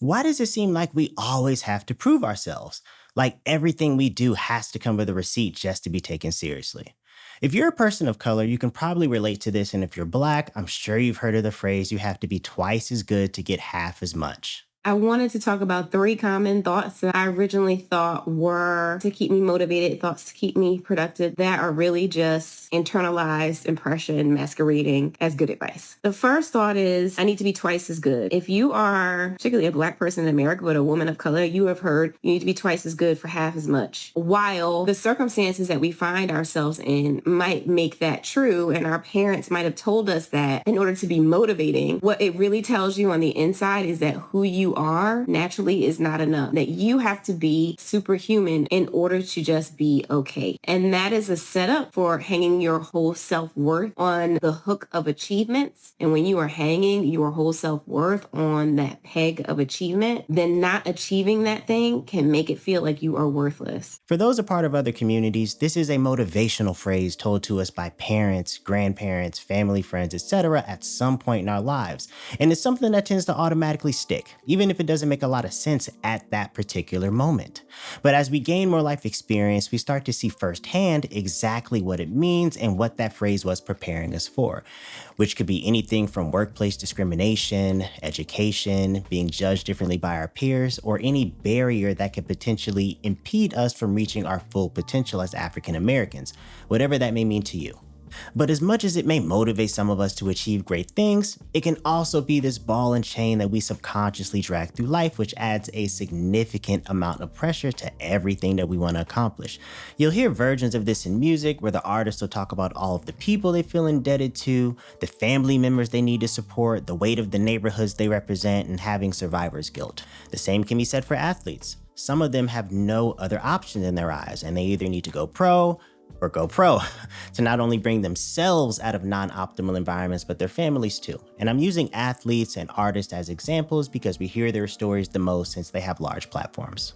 Why does it seem like we always have to prove ourselves? Like everything we do has to come with a receipt just to be taken seriously. If you're a person of color, you can probably relate to this. And if you're black, I'm sure you've heard of the phrase you have to be twice as good to get half as much. I wanted to talk about three common thoughts that I originally thought were to keep me motivated, thoughts to keep me productive, that are really just internalized impression masquerading as good advice. The first thought is I need to be twice as good. If you are particularly a black person in America, but a woman of color, you have heard you need to be twice as good for half as much. While the circumstances that we find ourselves in might make that true, and our parents might have told us that in order to be motivating, what it really tells you on the inside is that who you are naturally is not enough, that you have to be superhuman in order to just be okay. And that is a setup for hanging your whole self-worth on the hook of achievements. And when you are hanging your whole self-worth on that peg of achievement, then not achieving that thing can make it feel like you are worthless. For those a part of other communities, this is a motivational phrase told to us by parents, grandparents, family friends, etc. at some point in our lives. And it's something that tends to automatically stick, even if it doesn't make a lot of sense at that particular moment. But as we gain more life experience, we start to see firsthand exactly what it means and what that phrase was preparing us for, which could be anything from workplace discrimination, education, being judged differently by our peers, or any barrier that could potentially impede us from reaching our full potential as African Americans, whatever that may mean to you. But as much as it may motivate some of us to achieve great things, it can also be this ball and chain that we subconsciously drag through life, which adds a significant amount of pressure to everything that we want to accomplish. You'll hear versions of this in music where the artist will talk about all of the people they feel indebted to, the family members they need to support, the weight of the neighborhoods they represent, and having survivor's guilt. The same can be said for athletes. Some of them have no other option in their eyes, and they either need to go pro or go pro to not only bring themselves out of non-optimal environments, but their families too. And I'm using athletes and artists as examples because we hear their stories the most since they have large platforms.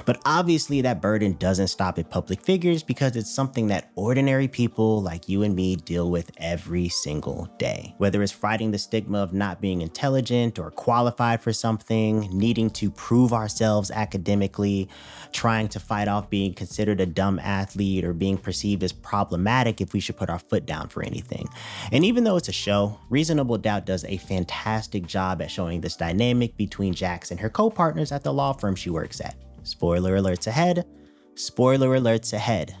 But obviously that burden doesn't stop at public figures because it's something that ordinary people like you and me deal with every single day. Whether it's fighting the stigma of not being intelligent or qualified for something, needing to prove ourselves academically, trying to fight off being considered a dumb athlete, or being perceived as problematic if we should put our foot down for anything. And even though it's a show, Reasonable Doubt does a fantastic job at showing this dynamic between Jax and her co-partners at the law firm she works at. Spoiler alerts ahead. Spoiler alerts ahead.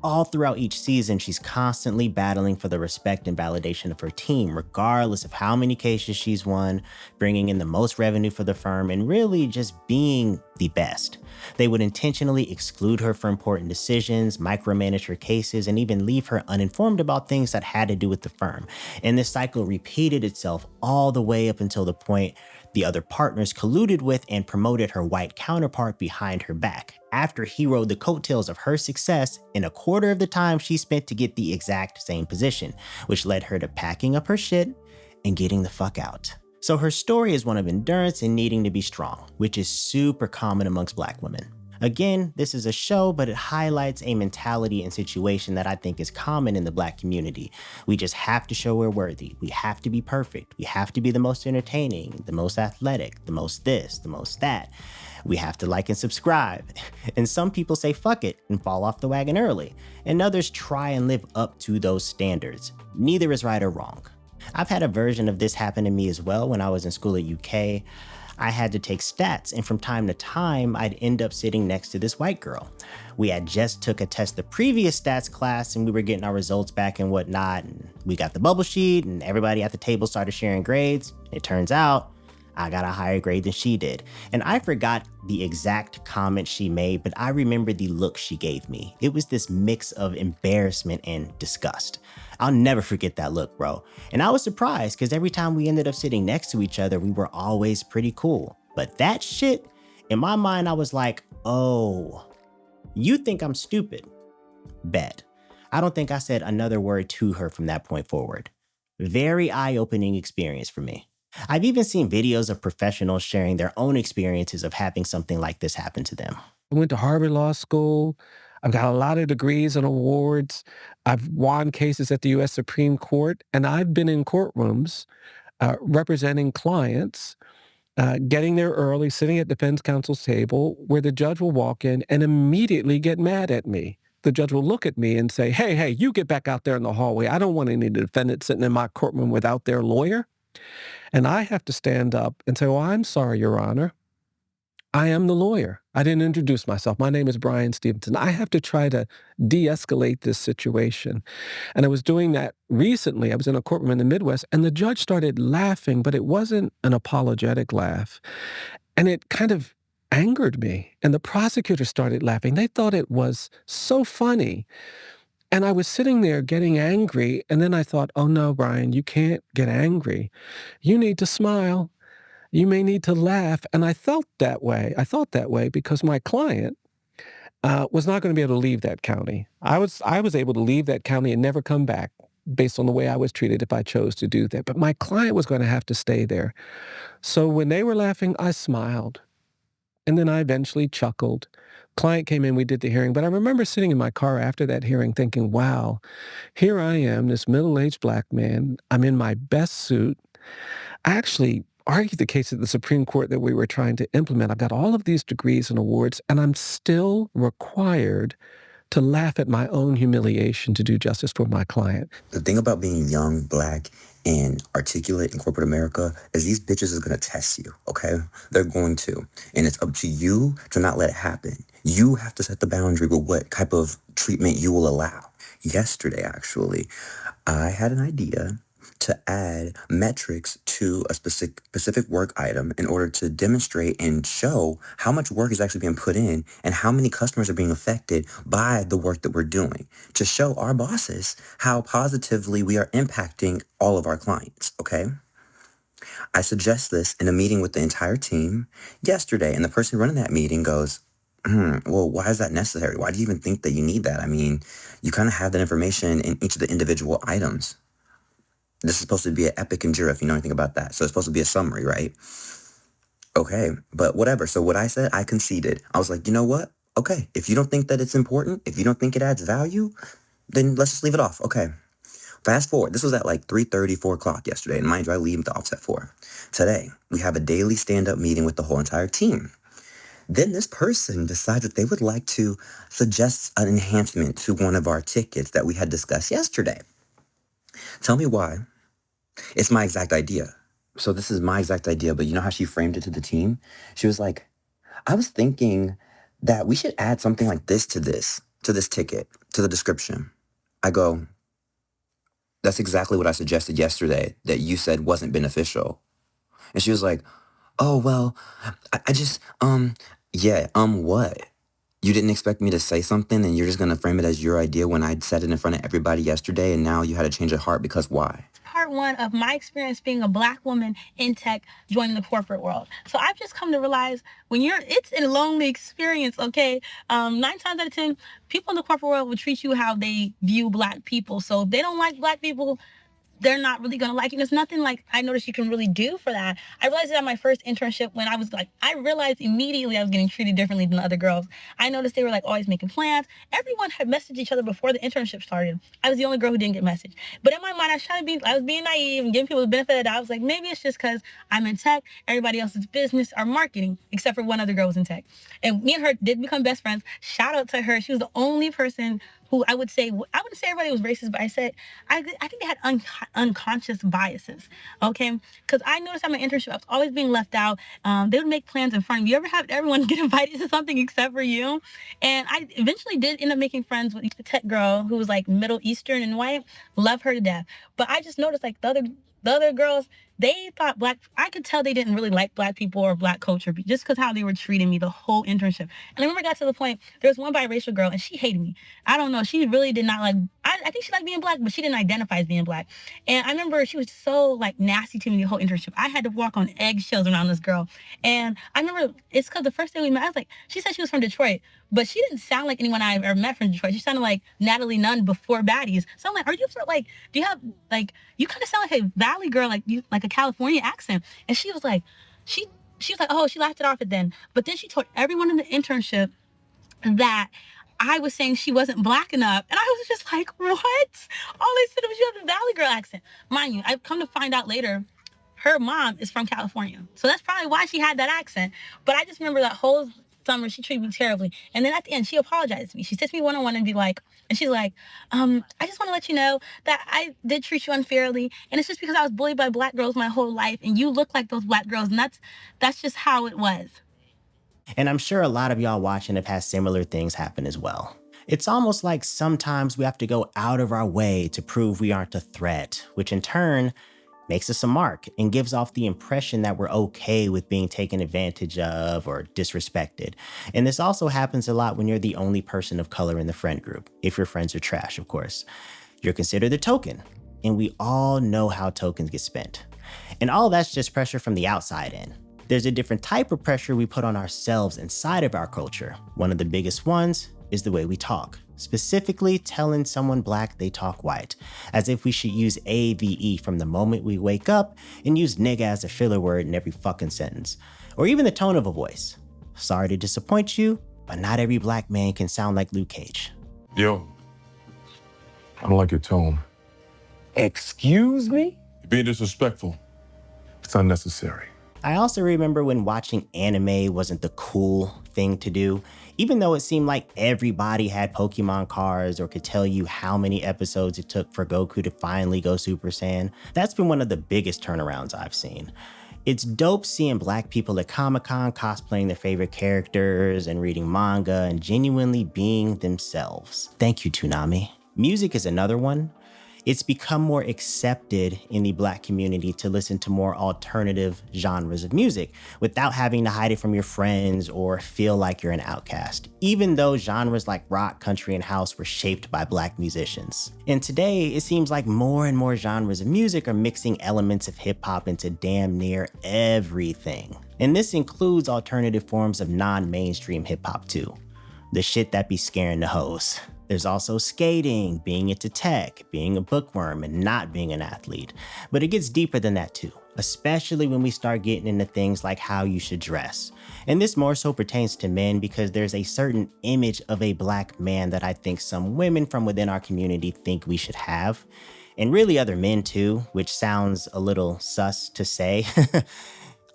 All throughout each season, she's constantly battling for the respect and validation of her team, regardless of how many cases she's won, bringing in the most revenue for the firm, and really just being the best. They would intentionally exclude her for important decisions, micromanage her cases, and even leave her uninformed about things that had to do with the firm. And this cycle repeated itself all the way up until the point the other partners colluded with and promoted her white counterpart behind her back, after he rode the coattails of her success in a quarter of the time she spent to get the exact same position, which led her to packing up her shit and getting the fuck out. So her story is one of endurance and needing to be strong, which is super common amongst Black women. Again, this is a show, but it highlights a mentality and situation that I think is common in the Black community. We just have to show we're worthy. We have to be perfect. We have to be the most entertaining, the most athletic, the most this, the most that. We have to like and subscribe. And some people say fuck it and fall off the wagon early. And others try and live up to those standards. Neither is right or wrong. I've had a version of this happen to me as well when I was in school at UK. I had to take stats, and from time to time, I'd end up sitting next to this white girl. We had just took a test the previous stats class, and we were getting our results back and whatnot, and we got the bubble sheet, and everybody at the table started sharing grades. It turns out I got a higher grade than she did. And I forgot the exact comment she made, but I remember the look she gave me. It was this mix of embarrassment and disgust. I'll never forget that look, bro. And I was surprised because every time we ended up sitting next to each other, we were always pretty cool. But that shit, in my mind, I was like, oh, you think I'm stupid? Bet. I don't think I said another word to her from that point forward. Very eye-opening experience for me. I've even seen videos of professionals sharing their own experiences of having something like this happen to them. I went to Harvard Law School. I've got a lot of degrees and awards. I've won cases at the U.S. Supreme Court, and I've been in courtrooms representing clients getting there early, sitting at defense counsel's table, where the judge will walk in and immediately get mad at me. The judge will look at me and say, hey, you get back out there in the hallway. I don't want any defendants sitting in my courtroom without their lawyer. And I have to stand up and say, well, I'm sorry, Your Honor. I am the lawyer. I didn't introduce myself. My name is Brian Stevenson. I have to try to de-escalate this situation. And I was doing that recently. I was in a courtroom in the Midwest, and the judge started laughing, but it wasn't an apologetic laugh. And it kind of angered me. And the prosecutor started laughing. They thought it was so funny. And I was sitting there getting angry. And then I thought, oh no, Brian, you can't get angry. You need to smile. You may need to laugh. And I felt that way. I thought that way because my client was not going to be able to leave that county. I was able to leave that county and never come back based on the way I was treated if I chose to do that. But my client was going to have to stay there. So when they were laughing, I smiled. And then I eventually chuckled. Client came in, we did the hearing. But I remember sitting in my car after that hearing thinking, wow, here I am, this middle-aged black man. I'm in my best suit. I actually argued the case at the Supreme Court that we were trying to implement. I've got all of these degrees and awards, and I'm still required to laugh at my own humiliation to do justice for my client. The thing about being young, black, and articulate in corporate America is these bitches are going to test you, okay? They're going to. And it's up to you to not let it happen. You have to set the boundary with what type of treatment you will allow. Yesterday, actually, I had an idea to add metrics to a specific work item in order to demonstrate and show how much work is actually being put in and how many customers are being affected by the work that we're doing, to show our bosses how positively we are impacting all of our clients, okay? I suggest this in a meeting with the entire team yesterday, and the person running that meeting goes, well, why is that necessary? Why do you even think that you need that? I mean, you kind of have that information in each of the individual items. This is supposed to be an epic and jura, if you know anything about that. So it's supposed to be a summary, right? Okay, but whatever. So what I said, I conceded. I was like, you know what? Okay, if you don't think that it's important, if you don't think it adds value, then let's just leave it off. Okay. Fast forward. This was at like 3:30, 4 o'clock yesterday. And mind you, I leave the office at 4. Today, we have a daily stand-up meeting with the whole entire team. Then this person decides that they would like to suggest an enhancement to one of our tickets that we had discussed yesterday. Tell me why. It's my exact idea. So this is my exact idea, but you know how she framed it to the team? She was like, I was thinking that we should add something like this to this ticket, to the description. I go, that's exactly what I suggested yesterday that you said wasn't beneficial. And she was like, oh, well, I just, what? You didn't expect me to say something and you're just going to frame it as your idea when I'd said it in front of everybody yesterday and now you had a change of heart because why? Part one of my experience being a black woman in tech joining the corporate world. So I've just come to realize it's a lonely experience, okay? 9 times out of 10, people in the corporate world will treat you how they view black people. So if they don't like black people, they're not really going to like you. There's nothing like I noticed you can really do for that. I realized it at my first internship when I realized immediately I was getting treated differently than other girls. I noticed they were like always making plans. Everyone had messaged each other before the internship started. I was the only girl who didn't get messaged. But in my mind, I was being naive and giving people the benefit of the doubt. I was like, maybe it's just because I'm in tech, everybody else is business or marketing, except for one other girl was in tech. And me and her did become best friends. Shout out to her. She was the only person who I wouldn't say everybody was racist, but I think they had unconscious biases, okay? Because I noticed at my internship, I was always being left out. They would make plans in front of you. You ever have everyone get invited to something except for you? And I eventually did end up making friends with a tech girl who was like Middle Eastern and white. Love her to death. But I just noticed like the other girls, they thought I could tell they didn't really like black people or black culture just because how they were treating me the whole internship. And I remember it got to the point, there was one biracial girl and she hated me. I don't know. She really did not like, I think she liked being black, but she didn't identify as being black. And I remember she was so like nasty to me the whole internship. I had to walk on eggshells around this girl. And I remember it's because the first day we met, I was like, she said she was from Detroit, but she didn't sound like anyone I've ever met from Detroit. She sounded like Natalie Nunn before Baddies. So I'm like, are you like, do you have like, you kind of sound like a Valley girl, like you, like a California accent. And she was like, she was like, oh, she laughed it off at then. But then she told everyone in the internship that I was saying she wasn't black enough. And I was just like, what? All they said was you have a Valley girl accent. Mind you, I've come to find out later, her mom is from California. So that's probably why she had that accent. But I just remember that whole summer she treated me terribly. And then at the end, she apologized to me. She sits me one-on-one and she's like, I just want to let you know that I did treat you unfairly. And it's just because I was bullied by black girls my whole life. And you look like those black girls. And that's just how it was. And I'm sure a lot of y'all watching have had similar things happen as well. It's almost like sometimes we have to go out of our way to prove we aren't a threat, which in turn makes us a mark and gives off the impression that we're okay with being taken advantage of or disrespected. And this also happens a lot when you're the only person of color in the friend group, if your friends are trash, of course. You're considered the token, and we all know how tokens get spent. And all that's just pressure from the outside in. There's a different type of pressure we put on ourselves inside of our culture. One of the biggest ones is the way we talk. Specifically telling someone black they talk white, as if we should use AVE from the moment we wake up and use nigga as a filler word in every fucking sentence. Or even the tone of a voice. Sorry to disappoint you, but not every black man can sound like Luke Cage. Yo, I don't like your tone. Excuse me? You're being disrespectful. It's unnecessary. I also remember when watching anime wasn't the cool thing to do, even though it seemed like everybody had Pokemon cards or could tell you how many episodes it took for Goku to finally go Super Saiyan. That's been one of the biggest turnarounds I've seen. It's dope seeing black people at Comic-Con cosplaying their favorite characters and reading manga and genuinely being themselves. Thank you, Toonami. Music is another one. It's become more accepted in the black community to listen to more alternative genres of music without having to hide it from your friends or feel like you're an outcast, even though genres like rock, country, and house were shaped by black musicians. And today, it seems like more and more genres of music are mixing elements of hip hop into damn near everything. And this includes alternative forms of non-mainstream hip hop too. The shit that be scaring the hoes. There's also skating, being into tech, being a bookworm, and not being an athlete. But it gets deeper than that too, especially when we start getting into things like how you should dress. And this more so pertains to men because there's a certain image of a black man that I think some women from within our community think we should have. And really other men too, which sounds a little sus to say.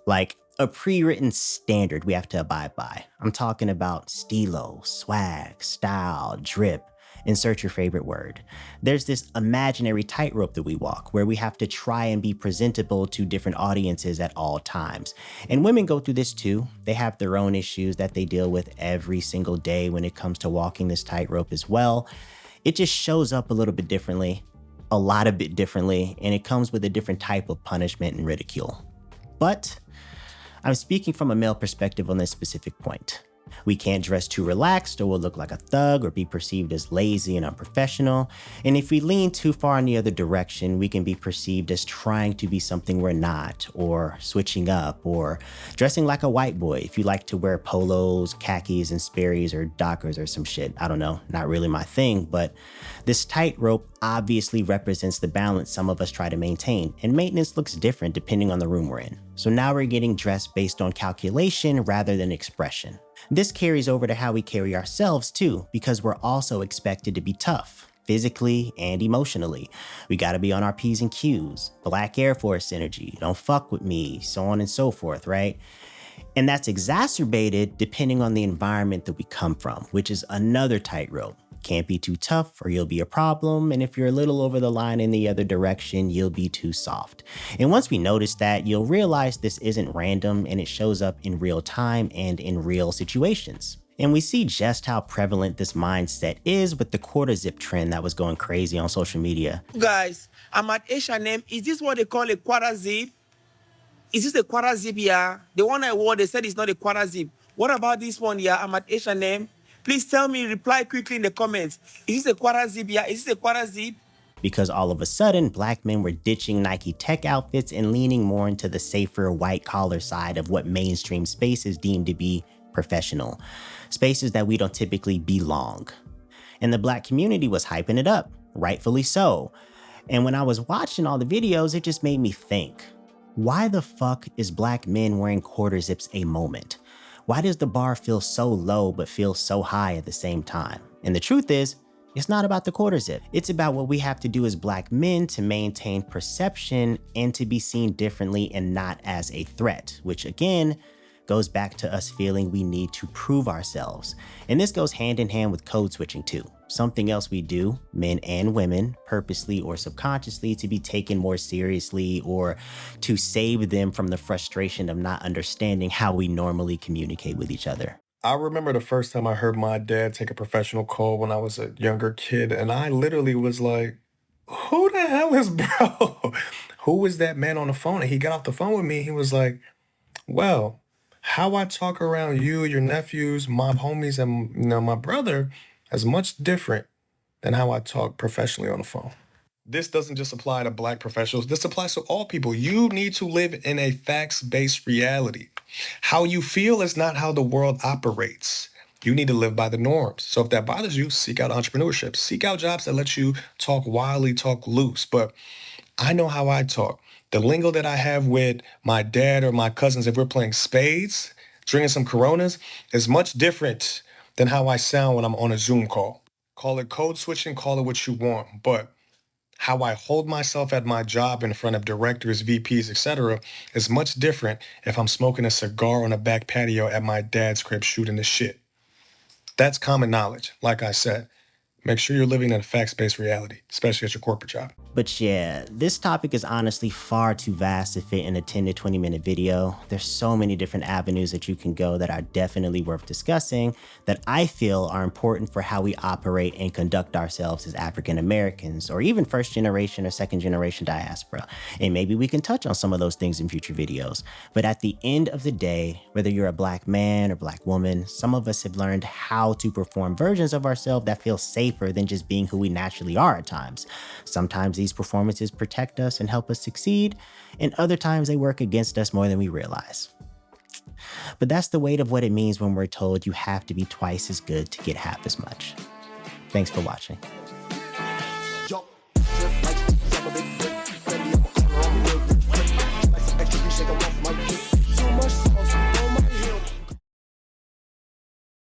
Like, a pre-written standard we have to abide by. I'm talking about stilo, swag, style, drip, insert your favorite word. There's this imaginary tightrope that we walk where we have to try and be presentable to different audiences at all times. And women go through this too. They have their own issues that they deal with every single day when it comes to walking this tightrope as well. It just shows up a little bit differently, a lot of bit differently, and it comes with a different type of punishment and ridicule. But I'm speaking from a male perspective on this specific point. We can't dress too relaxed or we'll look like a thug or be perceived as lazy and unprofessional. And if we lean too far in the other direction, we can be perceived as trying to be something we're not, or switching up, or dressing like a white boy if you like to wear polos, khakis, and Sperry's or Dockers or some shit. I don't know, not really my thing, but this tightrope obviously represents the balance some of us try to maintain, and maintenance looks different depending on the room we're in. So now we're getting dressed based on calculation rather than expression. This carries over to how we carry ourselves too, because we're also expected to be tough, physically and emotionally. We gotta be on our P's and Q's, Black Air Force energy, don't fuck with me, so on and so forth, right? And that's exacerbated depending on the environment that we come from, which is another tightrope. Can't be too tough or you'll be a problem, and if you're a little over the line in the other direction, you'll be too soft. And once we notice that, you'll realize this isn't random and it shows up in real time and in real situations. And we see just how prevalent this mindset is with the quarter zip trend that was going crazy on social media. Guys, I'm at H&M. Is this what they call a quarter zip? Is this a quarter zip here? The one I wore, they said it's not a quarter zip. What about this one here? I'm at H&M. Please tell me, reply quickly in the comments. Is this a quarter zip here? Is this a quarter zip? Because all of a sudden, black men were ditching Nike tech outfits and leaning more into the safer white collar side of what mainstream spaces deem to be professional. Spaces that we don't typically belong. And the black community was hyping it up, rightfully so. And when I was watching all the videos, it just made me think, why the fuck is black men wearing quarter zips a moment? Why does the bar feel so low but feel so high at the same time? And the truth is, It's not about the quarter zip. It's about what we have to do as Black men to maintain perception and to be seen differently and not as a threat, which again goes back to us feeling we need to prove ourselves. And this goes hand in hand with code switching too. Something else we do, men and women, purposely or subconsciously, to be taken more seriously or to save them from the frustration of not understanding how we normally communicate with each other. I remember the first time I heard my dad take a professional call when I was a younger kid, and I literally was like, who the hell is bro? Who is that man on the phone? And he got off the phone with me. He was like, well, how I talk around you, your nephews, my homies, and my brother is much different than how I talk professionally on the phone. This doesn't just apply to Black professionals. This applies to all people. You need to live in a facts-based reality. How you feel is not how the world operates. You need to live by the norms. So if that bothers you, seek out entrepreneurship. Seek out jobs that let you talk wildly, talk loose. But I know how I talk. The lingo that I have with my dad or my cousins, if we're playing spades, drinking some Coronas, is much different than how I sound when I'm on a Zoom call. Call it code switching, call it what you want. But how I hold myself at my job in front of directors, VPs, etc., is much different if I'm smoking a cigar on a back patio at my dad's crib shooting the shit. That's common knowledge. Like I said, make sure you're living in a facts-based reality, especially at your corporate job. But yeah, this topic is honestly far too vast to fit in a 10 to 20 minute video. There's so many different avenues that you can go that are definitely worth discussing that I feel are important for how we operate and conduct ourselves as African Americans, or even first generation or second generation diaspora. And maybe we can touch on some of those things in future videos. But at the end of the day, whether you're a Black man or Black woman, some of us have learned how to perform versions of ourselves that feel safer than just being who we naturally are at times. Sometimes these performances protect us and help us succeed, and other times they work against us more than we realize. But that's the weight of what it means when we're told you have to be twice as good to get half as much. Thanks for watching.